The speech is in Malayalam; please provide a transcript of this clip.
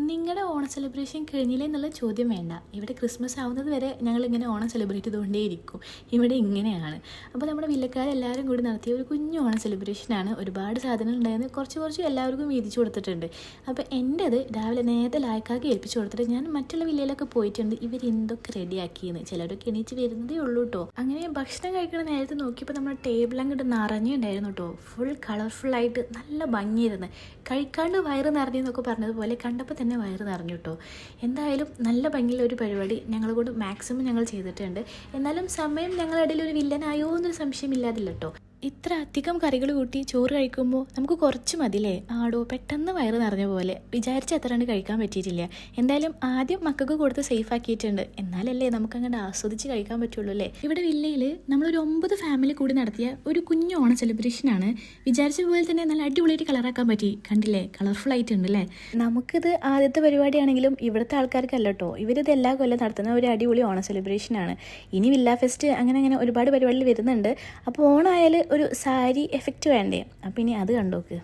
നിങ്ങളുടെ ഓണം സെലിബ്രേഷൻ കഴിഞ്ഞില്ലേ എന്നുള്ള ചോദ്യം വേണ്ട. ഇവിടെ ക്രിസ്മസ് ആവുന്നത് വരെ ഞങ്ങളിങ്ങനെ ഓണം സെലിബ്രേറ്റ് ചെയ്തുകൊണ്ടേയിരിക്കും. ഇവിടെ ഇങ്ങനെയാണ്. അപ്പോൾ നമ്മുടെ വില്ലക്കാരെല്ലാവരും കൂടി നടത്തിയ ഒരു കുഞ്ഞു ഓണം സെലിബ്രേഷനാണ്. ഒരുപാട് സാധനങ്ങൾ ഉണ്ടായിരുന്നു. കുറച്ച് എല്ലാവർക്കും വീതിച്ചു കൊടുത്തിട്ടുണ്ട്. അപ്പോൾ എൻ്റെത് രാവിലെ നേരത്തെ ലായക്കാക്കി ഏൽപ്പിച്ചു കൊടുത്തിട്ട് ഞാൻ മറ്റുള്ള വില്ലയിലൊക്കെ പോയിട്ടുണ്ട്. ഇവരെന്തൊക്കെ റെഡിയാക്കിയെന്ന്. ചിലരൊക്കെ എണീച്ച് വരുന്നതേ ഉള്ളൂ കേട്ടോ. അങ്ങനെ ഭക്ഷണം കഴിക്കുന്ന നേരത്തെ നോക്കിയപ്പോൾ നമ്മുടെ ടേബിൾ അങ്ങോട്ട് നിറഞ്ഞിട്ടുണ്ടായിരുന്നു കേട്ടോ. ഫുൾ കളർഫുള്ളായിട്ട് നല്ല ഭംഗിയായിരുന്നു. കഴിക്കാണ്ട് വയറ് നിറഞ്ഞെന്നൊക്കെ പറഞ്ഞതുപോലെ കണ്ടപ്പോൾ തന്നെ വയറ് നിറഞ്ഞു കേട്ടോ. എന്തായാലും നല്ല ഭംഗിയുള്ള ഒരു പരിപാടി ഞങ്ങളെ കൊണ്ട് മാക്സിമം ഞങ്ങൾ ചെയ്തിട്ടുണ്ട്. എന്നാലും സമയം ഞങ്ങളുടെ ഇടയിൽ ഒരു വില്ലനായോ എന്നൊരു സംശയമില്ലാതില്ല കേട്ടോ. ഇത്ര അധികം കറികൾ കൂട്ടി ചോറ് കഴിക്കുമ്പോൾ നമുക്ക് കുറച്ച് മതില്ലേ. ആടോ പെട്ടെന്ന് വയറ് നിറഞ്ഞ പോലെ. വിചാരിച്ച അത്ര കണ്ട് കഴിക്കാൻ പറ്റിയിട്ടില്ല. എന്തായാലും ആദ്യം മക്കൾക്ക് കൊടുത്ത് സേഫ് ആക്കിയിട്ടുണ്ട്. എന്നാലല്ലേ നമുക്ക് അങ്ങോട്ട് ആസ്വദിച്ച് കഴിക്കാൻ പറ്റുള്ളൂ അല്ലേ. ഇവിടെ വില്ലയിൽ നമ്മളൊരു 9 ഫാമിലി കൂടി നടത്തിയ ഒരു കുഞ്ഞു ഓണം സെലിബ്രേഷനാണ്. വിചാരിച്ച പോലെ തന്നെ നല്ല അടിപൊളിയായിട്ട് കളറാക്കാൻ പറ്റി. കണ്ടില്ലേ, കളർഫുൾ ആയിട്ടുണ്ട് അല്ലേ. നമുക്കിത് ആദ്യത്തെ പരിപാടിയാണെങ്കിലും ഇവിടുത്തെ ആൾക്കാർക്കല്ല കേട്ടോ. ഇവരിത് എല്ലാ കൊല്ലം നടത്തുന്ന ഒരു അടിപൊളി ഓണം സെലിബ്രേഷനാണ്. ഇനി വില്ല ഫെസ്റ്റ് അങ്ങനെ ഒരുപാട് പരിപാടികൾ വരുന്നുണ്ട്. അപ്പോൾ ഓണമായാൽ ഒരു സാരി എഫക്റ്റ് വേണ്ടേ. അപ്പം ഇനി അത് കണ്ടോക്ക്.